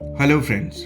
Hello friends.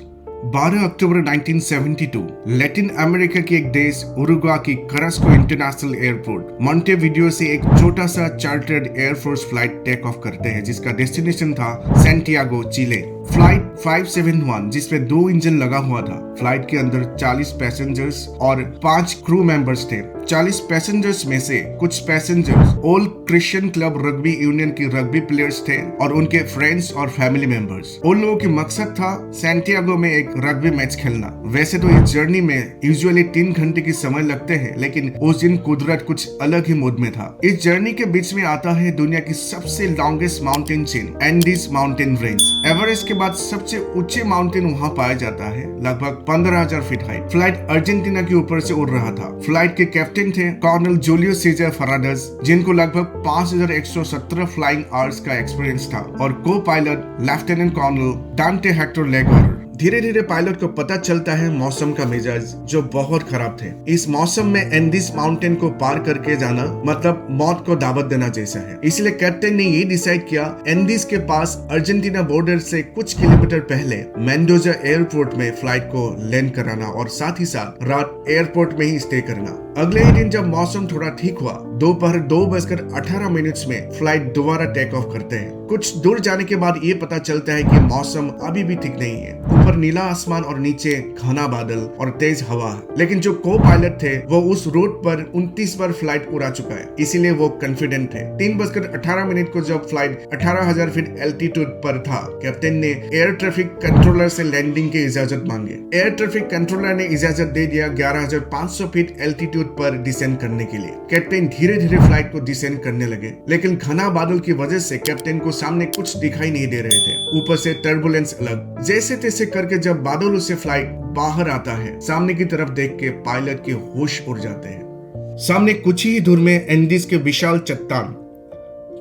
12 अक्टूबर 1972 Latin America के एक देश उरुग्वा की करास्को इंटरनेशनल एयरपोर्ट मोंटेविडियो से एक छोटा सा chartered air force flight take off करते हैं जिसका डेस्टिनेशन था सैंटियागो, चिले। फ्लाइट 571 जिसमें 2 इंजन लगा हुआ था। फ्लाइट के अंदर 40 पैसेंजर्स और 5 क्रू मेंबर्स थे। 40 पैसेंजर्स में से कुछ passengers old Christian club rugby union के रग्बी प्लेयर्स थे और उनके फ्रेंड्स और फैमिली मेंबर्स। उन लोगों की मकसद था सैंटियागो में एक रग्बी मैच खेलना। वैसे तो इस जर्नी में यूजुअली 3 घंटे की समय लगते हैं, लेकिन उस दिन कुदरत कुछ अलग ही मूड में था। इस जर्नी के बीच में आता है दुनिया की सबसे longest mountain chain Andes mountain range. Everest के बाद सबसे ऊंचे माउंटेन वहाँ पाया जाता है, लगभग 15,000 फीट हाइट। फ्लाइट अर्जेंटीना के ऊपर से उड़ रहा था। फ्लाइट के कैप्टन थे कर्नल जूलियो सीजर फराडस, जिनको लगभग 5,117 फ्लाइंग आवर्स का एक्सपीरियंस था, और को पायलट लेफ्टिनेंट कर्नल डांटे हेक्टर लेगर। धीरे धीरे पायलट को पता चलता है मौसम का मिजाज जो बहुत खराब थे। इस मौसम में एंडीज माउंटेन को पार करके जाना मतलब मौत को दावत देना जैसा है। इसलिए कैप्टन ने ये डिसाइड किया एंडीज के पास अर्जेंटीना बॉर्डर से कुछ किलोमीटर पहले मेंडोजा एयरपोर्ट में फ्लाइट को लैंड कराना और साथ ही साथ रात एयरपोर्ट में ही स्टे करना। अगले ही दिन जब मौसम थोड़ा ठीक हुआ, दोपहर 2:18 में फ्लाइट दोबारा टेक ऑफ करते हैं। कुछ दूर जाने के बाद ये पता चलता है कि मौसम अभी भी ठीक नहीं है। ऊपर नीला आसमान और नीचे घना बादल और तेज हवा है। लेकिन जो को पायलट थे वो उस रूट पर 29 बार फ्लाइट उड़ा चुका है, इसीलिए वो कॉन्फिडेंट थे। 3:18 को जब फ्लाइट 18,000 फीट एल्टीट्यूड पर था, कैप्टन ने एयर ट्रैफिक कंट्रोलर से लैंडिंग की इजाजत मांगी। एयर ट्रैफिक कंट्रोलर ने इजाजत दे दिया 11,500 फीट एल्टीट्यूड पर डिसेंड करने के लिए। कैप्टन धीरे धीरे फ्लाइट को डिसेंड करने लगे, लेकिन घना बादल की वजह से कैप्टन को सामने कुछ दिखाई नहीं दे रहे थे। ऊपर से टर्बुलेंस अलग। जैसे तैसे करके जब बादलों से फ्लाइट बाहर आता है, सामने की तरफ देख के पायलट के होश उड़ जाते हैं। सामने कुछ ही दूर में एंडीज के विशाल चट्टान।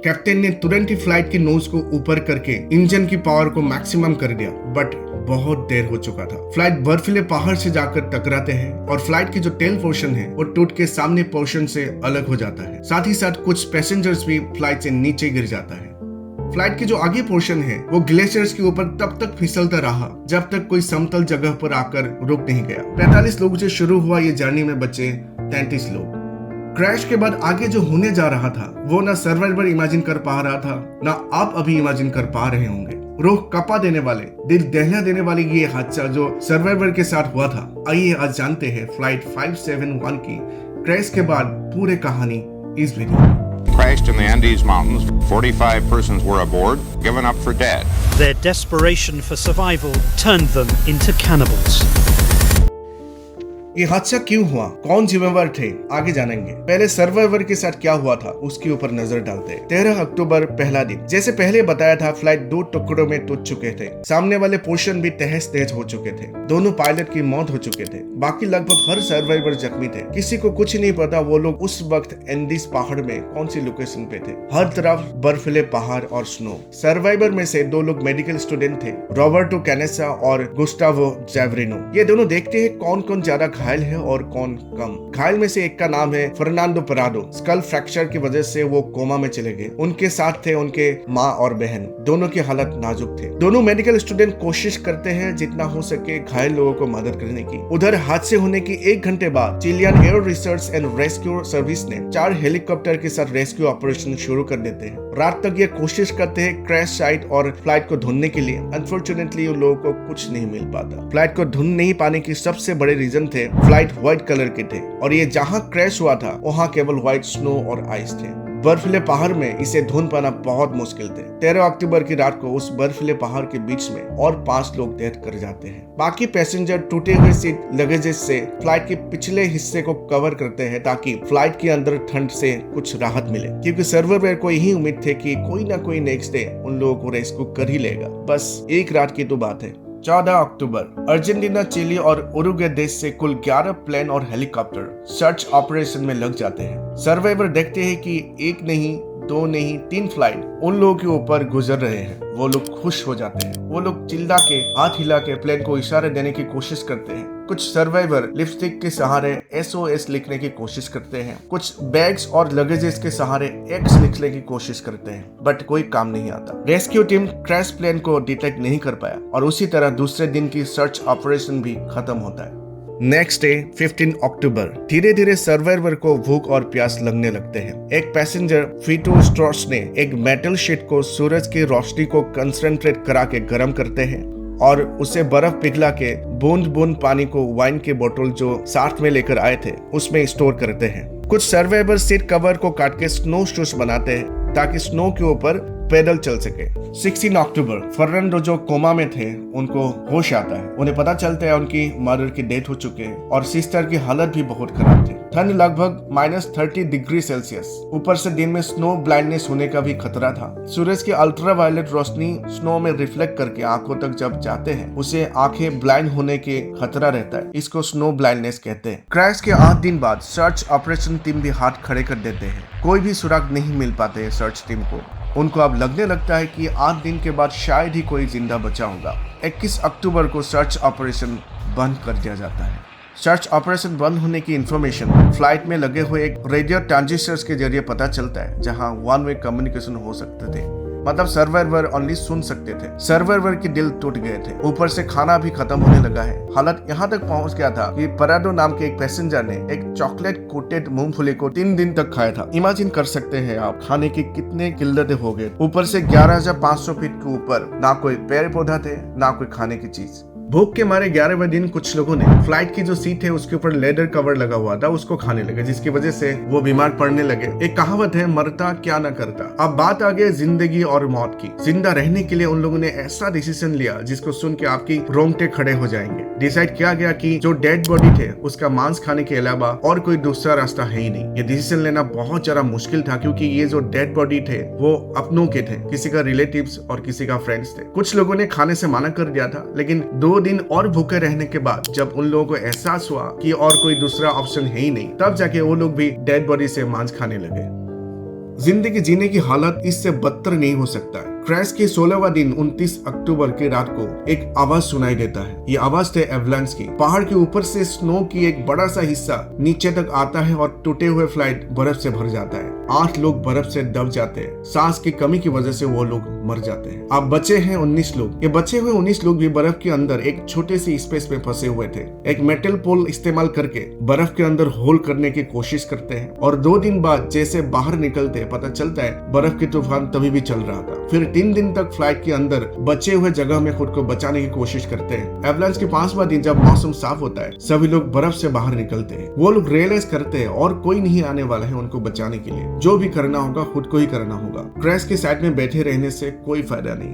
कैप्टन ने तुरंत ही फ्लाइट की नोज को ऊपर करके इंजन की पावर को मैक्सिमम कर दिया, बट बहुत देर हो चुका था। फ्लाइट बर्फीले पहाड़ से जाकर टकराते हैं और फ्लाइट की जो टेल पोर्शन है वो टूट के सामने पोर्शन से अलग हो जाता है। साथ ही साथ कुछ पैसेंजर्स भी फ्लाइट से नीचे गिर जाता है। फ्लाइट की जो आगे पोर्शन है वो ग्लेशियर्स के ऊपर तब तक फिसलता रहा जब तक कोई समतल जगह पर आकर रुक नहीं गया। 45 लोग से शुरू हुआ ये जर्नी में बचे 33 लोग। क्रैश के बाद आगे जो होने जा रहा था वो ना सर्वाइवर इमेजिन कर पा रहा था, ना आप अभी इमेजिन कर पा रहे होंगे। रूह कपा देने वाले, दिल दहला देने वाली ये हादसा जो सर्वाइवर के साथ हुआ था। आइए आज जानते हैं फ्लाइट 571 की क्रैश के बाद पूरी कहानी इस वीडियो में। Crashed in the Andes Mountains. 45 persons were aboard, given up for dead. Their desperation for survival turned them into cannibals. ये हादसा क्यों हुआ, कौन जिम्मेवार थे, आगे जानेंगे। पहले सर्वाइवर के साथ क्या हुआ था उसके ऊपर नजर डालते हैं। 13 अक्टूबर पहला दिन। जैसे पहले बताया था, फ्लाइट 2 टुकड़ों में टूट चुके थे। सामने वाले पोर्शन भी तहस नहस हो चुके थे। दोनों पायलट की मौत हो चुके थे। बाकी लगभग हर सर्वाइवर जख्मी थे। किसी को कुछ नहीं पता वो लोग उस वक्त एंडीज पहाड़ में कौन सी लोकेशन पे थे। हर तरफ बर्फीले पहाड़ और स्नो। सर्वाइवर में से 2 लोग मेडिकल स्टूडेंट थे, रॉबर्टो कैनेसा और गुस्टावो जैवरिनो। ये दोनों देखते हैं कौन कौन ज्यादा घायल है और कौन कम। घायल में से एक का नाम है फर्नांडो पराडो। स्कल फ्रैक्चर की वजह से वो कोमा में चले गए। उनके साथ थे उनके माँ और बहन, दोनों की हालत नाजुक थे। दोनों मेडिकल स्टूडेंट कोशिश करते हैं जितना हो सके घायल लोगों को मदद करने की। उधर हादसे होने की 1 घंटे बाद Chilean air research and rescue service ने 4 हेलीकॉप्टर के साथ रेस्क्यू ऑपरेशन शुरू कर देते हैं। रात तक ये कोशिश करते हैं क्रैश साइट और फ्लाइट को ढूंढने के लिए। अनफॉर्चुनेटली उन लोगों को कुछ नहीं मिल पाता। फ्लाइट को ढूंढ नहीं पाने की सबसे बड़े रीजन थे फ्लाइट व्हाइट कलर के थे, और ये जहां क्रैश हुआ था वहां केवल व्हाइट स्नो और आइस थे। बर्फीले पहाड़ में इसे ढूंढ पाना बहुत मुश्किल थे। 13 अक्टूबर की रात को उस बर्फीले पहाड़ के बीच में और 5 लोग डेथ कर जाते हैं। बाकी पैसेंजर टूटे हुए सीट लगेजेस से फ्लाइट के पिछले हिस्से को कवर करते हैं ताकि फ्लाइट के अंदर ठंड से कुछ राहत मिले, क्योंकि सर्वाइवर को यही उम्मीद थे कि कोई ना कोई नेक्स्ट डे उन लोगों को रेस्क्यू कर ही लेगा। बस एक रात की तो बात है। 14 अक्टूबर अर्जेंटीना, चिली और उरुग्वे देश से कुल 11 प्लेन और हेलीकॉप्टर सर्च ऑपरेशन में लग जाते हैं। सर्वाइवर देखते हैं कि 1 नहीं, 2 नहीं, 3 फ्लाइट उन लोगों के ऊपर गुजर रहे हैं। वो लोग खुश हो जाते हैं। वो लोग चिल्ला के, हाथ हिला के प्लेन को इशारे देने की कोशिश करते हैं। कुछ सर्वाइवर लिपस्टिक के सहारे SOS लिखने की कोशिश करते हैं, कुछ बैग्स और लगेजेस के सहारे X लिखने की कोशिश करते हैं, बट कोई काम नहीं आता। रेस्क्यू टीम क्रैश प्लेन को डिटेक्ट नहीं कर पाया और उसी तरह दूसरे दिन की सर्च ऑपरेशन भी खत्म होता है। नेक्स्ट डे 15 अक्टूबर, धीरे धीरे सर्वाइवर को भूख और प्यास लगने लगते हैं। एक पैसेंजर फीटो स्ट्रॉस ने एक मेटल शीट को सूरज की रोशनी को कंसंट्रेट करा के गर्म करते हैं और उसे बर्फ पिघला के बूंद बूंद पानी को वाइन के बोतल जो साथ में लेकर आए थे उसमें स्टोर करते हैं। कुछ सर्वाइवर सीट कवर को काट के स्नो शूज बनाते हैं ताकि स्नो के ऊपर पैदल चल सके। 16 अक्टूबर, फर्नांडो जो कोमा में थे उनको होश आता है। उन्हें पता चलता है उनकी मदर की डेथ हो चुकी है और सिस्टर की हालत भी बहुत खराब थी। ठंड लगभग -30 डिग्री सेल्सियस, ऊपर से दिन में स्नो ब्लाइंडनेस होने का भी खतरा था। सूरज की अल्ट्रावायलेट रोशनी स्नो में रिफ्लेक्ट करके आंखों तक जब जाते हैं उसे आंखें ब्लाइंड होने के खतरा रहता है। इसको स्नो ब्लाइंडनेस कहते हैं। क्रैश के 8 दिन बाद सर्च ऑपरेशन टीम भी हाथ खड़े कर देते हैं। कोई भी सुराग नहीं मिल पाते है सर्च टीम को। उनको अब लगने लगता है कि 8 दिन के बाद शायद ही कोई जिंदा बचा होगा। 21 अक्टूबर को सर्च ऑपरेशन बंद कर दिया जाता है। सर्च ऑपरेशन बंद होने की इंफॉर्मेशन फ्लाइट में लगे हुए एक रेडियो ट्रांजिस्टर्स के जरिए पता चलता है, जहां वन वे कम्युनिकेशन हो सकते थे। मतलब सर्वाइवर ओनली सुन सकते थे। सर्वाइवर के दिल टूट गए थे, ऊपर से खाना भी खत्म होने लगा है। हालत यहाँ तक पहुँच गया था कि पराडो नाम के एक पैसेंजर ने एक चॉकलेट कोटेड मूंगफली को 3 दिन तक खाया था। इमेजिन कर सकते हैं आप खाने की कितने किल्लतें हो गए। ऊपर से 11,500 फीट के ऊपर ना कोई पेड़ पौधा थे ना कोई खाने की चीज। भूख के मारे 11वें दिन कुछ लोगों ने फ्लाइट की जो सीट है उसके ऊपर लेदर कवर लगा हुआ था उसको खाने लगे, जिसकी वजह से वो बीमार पड़ने लगे। एक कहावत है, मरता क्या ना करता। अब बात आ गई जिंदगी और मौत की। जिंदा रहने के लिए उन लोगों ने ऐसा डिसीजन लिया जिसको सुन के आपकी रोंगटे खड़े हो जाएंगे। डिसाइड किया गया कि जो डेड बॉडी थे उसका मांस खाने के अलावा और कोई दूसरा रास्ता है ही नहीं। ये डिसीजन लेना बहुत ज्यादा मुश्किल था क्योंकि ये जो डेड बॉडी थे वो अपनों के थे, किसी का रिलेटिव्स और किसी का फ्रेंड्स थे। कुछ लोगों ने खाने से मना कर दिया था, लेकिन 2 दिन और भूखे रहने के बाद जब उन लोगों को एहसास हुआ कि और कोई दूसरा ऑप्शन है ही नहीं, तब जाके वो लोग भी डेड बॉडी से मांस खाने लगे। जिंदगी जीने की हालत इससे बदतर नहीं हो सकता है। क्रैश के 16वां दिन 29 अक्टूबर की रात को एक आवाज सुनाई देता है। ये आवाज थे एवलांच की। पहाड़ के ऊपर से स्नो की एक बड़ा सा हिस्सा नीचे तक आता है और टूटे हुए फ्लाइट बर्फ से भर जाता है। 8 लोग बर्फ से दब जाते हैं। सांस की कमी की वजह से वो लोग मर जाते हैं। अब बचे हैं 19 लोग। ये बचे हुए 19 लोग भी बर्फ के अंदर एक छोटे सी स्पेस में फंसे हुए थे। एक मेटल पोल इस्तेमाल करके बर्फ के अंदर होल करने की कोशिश करते हैं और 2 दिन बाद जैसे बाहर निकलते पता चलता है बर्फ की तूफान तभी भी चल रहा था। फिर 3 दिन तक फ्लाइट के अंदर बचे हुए जगह में खुद को बचाने की कोशिश करते हैं। एवलांच के 5वां दिन जब मौसम साफ होता है सभी लोग बर्फ से बाहर निकलते हैं। वो लोग रियलाइज करते हैं और कोई नहीं आने वाला है उनको बचाने के लिए। जो भी करना होगा खुद को ही करना होगा। क्रैश के साइड में बैठे रहने से कोई फायदा नहीं।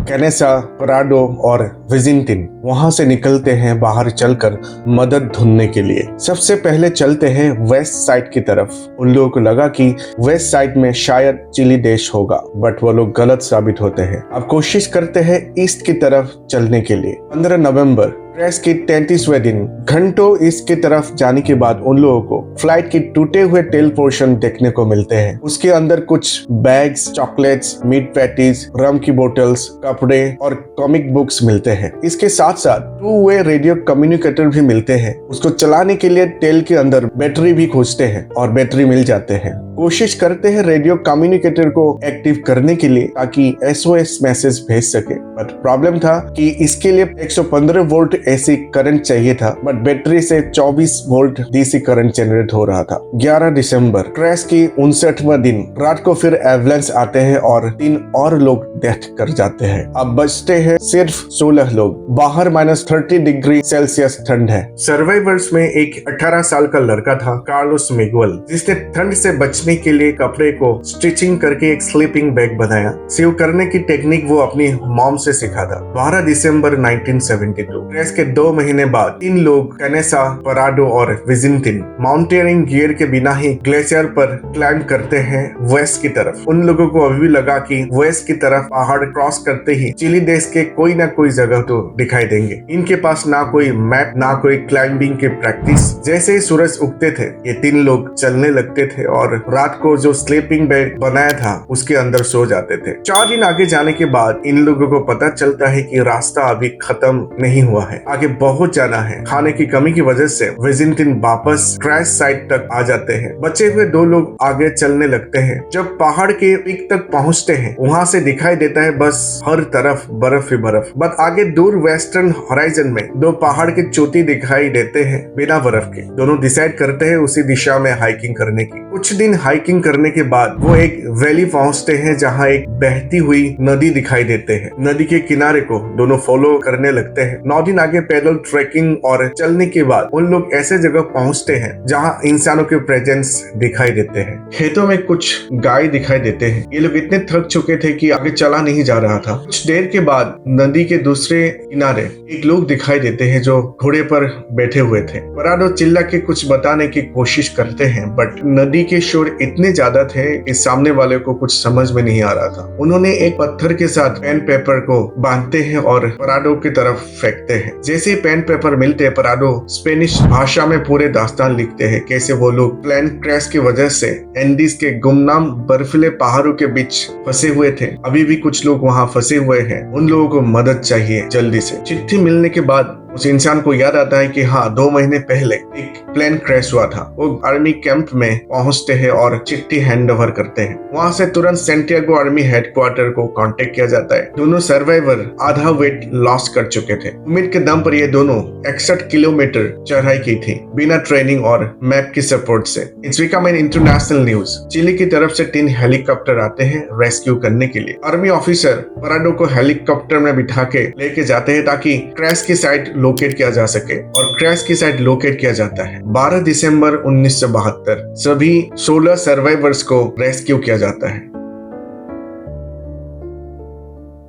कैनेसा, पराडो और विजिंटिन वहां से निकलते हैं बाहर चलकर मदद ढूंढने के लिए। सबसे पहले चलते हैं वेस्ट साइड की तरफ। उन लोगों को लगा कि वेस्ट साइड में शायद चिली देश होगा, बट वो लोग गलत साबित होते हैं। अब कोशिश करते हैं ईस्ट की तरफ चलने के लिए। 15 नवंबर, क्रैश के 33वें दिन, घंटों ईस्ट की तरफ जाने के बाद उन लोगों को फ्लाइट की टूटे हुए टेल पोर्शन देखने को मिलते हैं। उसके अंदर कुछ बैग्स, चॉकलेट्स, मीट पैटीज, रम की बोतल्स, कपड़े और कॉमिक बुक्स मिलते हैं। इसके साथ साथ 2-वे रेडियो कम्युनिकेटर भी मिलते हैं। उसको चलाने के लिए टेल के अंदर बैटरी भी खोजते हैं और बैटरी मिल जाते हैं। कोशिश करते हैं रेडियो कम्युनिकेटर को एक्टिव करने के लिए ताकि SOS मैसेज भेज सके, बट प्रॉब्लम था कि इसके लिए 115 वोल्ट AC करंट चाहिए था, बट बैटरी से 24 वोल्ट DC करंट जनरेट हो रहा था। 11 दिसंबर, क्रैश की 59वां दिन, रात को फिर एवलांच आते हैं और 3 और लोग डेथ कर जाते हैं। अब बचते हैं सिर्फ 16 लोग। बाहर -30 डिग्री सेल्सियस ठंड है। सर्वाइवर्स में एक 18 साल का लड़का था, कार्लोस मिगुएल, जिसने ठंड से बचने के लिए कपड़े को स्टिचिंग करके एक स्लीपिंग बैग बनाया। सेव करने की टेक्निक वो अपनी मॉम से सीखा था। 12 दिसंबर 1972, क्रैश के 2 महीने बाद 3 लोग कैनेसा, पराडो और विजिंटिन माउंटेनियरिंग गियर के बिना ही ग्लेशियर पर क्लाइंब करते हैं वेस्ट की तरफ। उन लोगों को अभी भी लगा कि वेस्ट की तरफ पहाड़ क्रॉस करते ही चिली देश के कोई ना कोई जगह तो दिखाई देंगे। इनके पास ना कोई मैप ना कोई क्लाइंबिंग के प्रैक्टिस। जैसे ही सूरज उगते थे ये 3 लोग चलने लगते थे और रात को जो स्लीपिंग बैग बनाया था उसके अंदर सो जाते थे। 4 दिन आगे जाने के बाद इन लोगों को पता चलता है कि रास्ता अभी खत्म नहीं हुआ है, आगे बहुत जाना है। खाने की कमी की वजह से विजिंटिन वापस क्रैश साइट तक आ जाते हैं। बचे हुए 2 लोग आगे चलने लगते हैं। जब पहाड़ के पीक तक पहुंचते हैं वहां से दिखाई देता है बस हर तरफ बर्फ ही बर्फ। बट आगे दूर वेस्टर्न होराइजन में 2 पहाड़ के चोटी दिखाई देते हैं बिना बर्फ के। दोनों डिसाइड करते हैं उसी दिशा में हाइकिंग करने की। कुछ दिन हाइकिंग करने के बाद वो एक वैली पहुंचते हैं जहां एक बहती हुई नदी दिखाई देते हैं। नदी के किनारे को दोनों फॉलो करने लगते हैं। 9 दिन आगे पैदल ट्रैकिंग और चलने के बाद उन लोग ऐसे जगह पहुंचते हैं जहां इंसानों के प्रेजेंस दिखाई देते हैं। खेतों में कुछ गाय दिखाई देते हैं। ये लोग इतने थक चुके थे कि आगे चला नहीं जा रहा था। कुछ देर के बाद नदी के दूसरे किनारे एक लोग दिखाई देते हैं जो घोड़े पर बैठे हुए थे। पराडो चिल्ला के कुछ बताने की कोशिश करते हैं बट नदी के शोर इतने ज्यादा थे कि सामने वाले को कुछ समझ में नहीं आ रहा था। उन्होंने एक पत्थर के साथ पेन पेपर को बांधते हैं और पराडो की तरफ फेंकते हैं। जैसे पेन पेपर मिलते हैं पराडो स्पेनिश भाषा में पूरे दास्तान लिखते हैं कैसे वो लोग प्लेन क्रैश की वजह से एंडीज के गुमनाम बर्फीले पहाड़ों के बीच फंसे हुए थे। अभी भी कुछ लोग वहां फंसे हुए हैं, उन लोगों को मदद चाहिए जल्दी से। चिट्ठी मिलने के बाद उस इंसान को याद आता है कि हाँ 2 महीने पहले एक प्लेन क्रैश हुआ था। वो आर्मी कैंप में पहुंचते हैं और चिट्ठी हैंड ओवर करते हैं। वहां से तुरंत सेंटियागो आर्मी हेडक्वार्टर को कांटेक्ट किया जाता है। दोनों सर्वाइवर आधा वेट लॉस कर चुके थे। उम्मीद के दम पर ये दोनों 61 किलोमीटर चढ़ाई की थी बिना ट्रेनिंग और मैप की सपोर्ट से। It's become an international news. Chile की तरफ से 3 हेलीकॉप्टर आते हैं रेस्क्यू करने के लिए। आर्मी ऑफिसर पराडो को हेलीकॉप्टर में बिठा के लेके जाते हैं ताकि क्रैश की साइट लोकेट किया जा सके और क्रैश की साइट लोकेट किया जाता है। 12 दिसंबर 1972 सभी 16 सर्वाइवर्स को रेस्क्यू किया जाता है।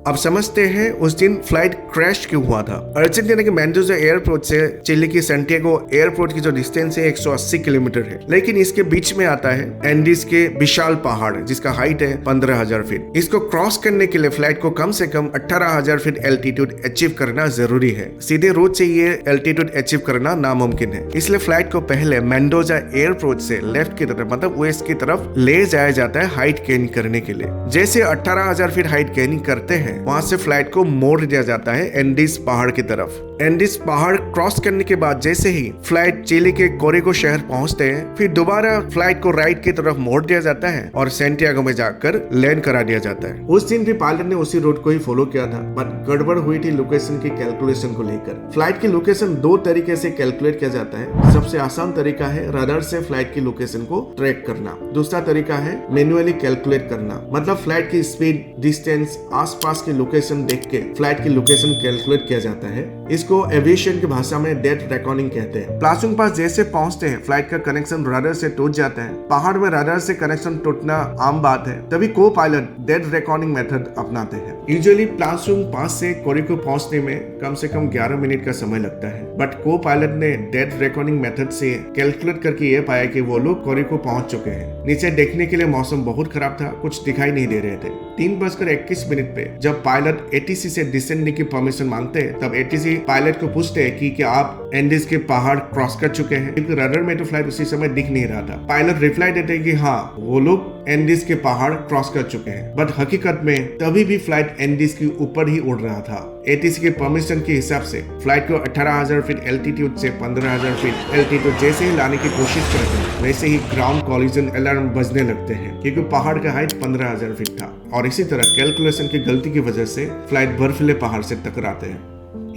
अब समझते हैं उस दिन फ्लाइट क्रैश क्यों हुआ था। अर्जेंटीना के मेंडोजा एयरपोर्ट से चिली की सैंटियागो एयरपोर्ट की जो डिस्टेंस है 180 किलोमीटर है, लेकिन इसके बीच में आता है एंडीज के विशाल पहाड़ जिसका हाइट है 15,000 फीट। इसको क्रॉस करने के लिए फ्लाइट को कम से कम 18,000 फीट एल्टीट्यूड अचीव करना जरूरी है। सीधे रोड से ये एल्टीट्यूड अचीव करना नामुमकिन है। इसलिए फ्लाइट को पहले मेंडोजा एयरपोर्ट से लेफ्ट की तरफ मतलब वेस्ट की तरफ ले जाया जाता है हाइट गेन करने के लिए। जैसे 18,000 फीट हाइट गेनिंग करते हैं वहां से फ्लाइट को मोड़ दिया जाता है एंडीज पहाड़ की तरफ। एंडीज पहाड़ क्रॉस करने के बाद जैसे ही फ्लाइट चिली के कोरेगो शहर पहुंचते हैं फिर दोबारा फ्लाइट को राइट की तरफ मोड़ दिया जाता है और सैंटियागो में जाकर लैंड करा दिया जाता है। उस दिन भी पायलट ने उसी रूट को ही फॉलो किया था बट गड़बड़ हुई थी लोकेशन की कैलकुलेशन को लेकर। फ्लाइट की लोकेशन 2 तरीके से कैलकुलेट किया जाता है। सबसे आसान तरीका है रडार से फ्लाइट की लोकेशन को ट्रैक करना। दूसरा तरीका है मैन्युअली कैलकुलेट करना, मतलब फ्लाइट की स्पीड, डिस्टेंस, आसपास की लोकेशन देख के फ्लाइट की लोकेशन कैलकुलेट किया जाता है। इसको एविएशन की भाषा में डेड रेकॉर्डिंग कहते हैं। प्लासुंग पास जैसे पहुंचते हैं फ्लाइट का कनेक्शन रडार से टूट जाता है। पहाड़ में रडार से कनेक्शन टूटना आम बात है, तभी को पायलट डेड रेकॉर्डिंग मेथड अपनाते हैं। यूजुअली प्लासुंग पास से कोरिको पहुंचने में कम से कम 11 मिनट का समय लगता है बट को पायलट ने डेड रेकॉर्डिंग मेथड से कैलकुलेट करके ये पाया कि वो लोग कोरिको पहुंच चुके हैं। नीचे देखने के लिए मौसम बहुत खराब था, कुछ दिखाई नहीं दे रहे थे। 3:21 पे जब पायलट एटीसी से डिसेंडिंग की परमिशन मांगते हैं तब एटीसी पायलट को पूछते हैं कि क्या आप एंडीज के पहाड़ क्रॉस कर चुके हैं, क्योंकि रडार में तो फ्लाइट उसी समय दिख नहीं रहा था। पायलट रिप्लाई देते हैं कि हाँ वो लोग एंडीज के पहाड़ क्रॉस कर चुके हैं, बट हकीकत में तभी भी फ्लाइट एंडीज के ऊपर ही उड़ रहा था। एटीसी के परमिशन के हिसाब से फ्लाइट को 18,000 फीट एल्टीट्यूड से 15,000 फीट एल्टीट्यूड जैसे ही लाने की कोशिश करते हैं वैसे ही ग्राउंड कॉलिजन अलार्म बजने लगते हैं, क्योंकि पहाड़ का हाइट 15,000 फीट था और इसी तरह कैलकुलेशन की गलती की वजह से फ्लाइट बर्फीले पहाड़ से टकराते हैं।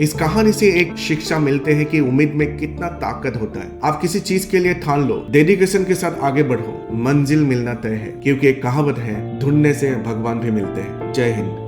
इस कहानी से एक शिक्षा मिलते हैं कि उम्मीद में कितना ताकत होता है। आप किसी चीज के लिए ठान लो, डेडिकेशन के साथ आगे बढ़ो, मंजिल मिलना तय है, क्योंकि एक कहावत है ढूंढने से भगवान भी मिलते हैं। जय हिंद।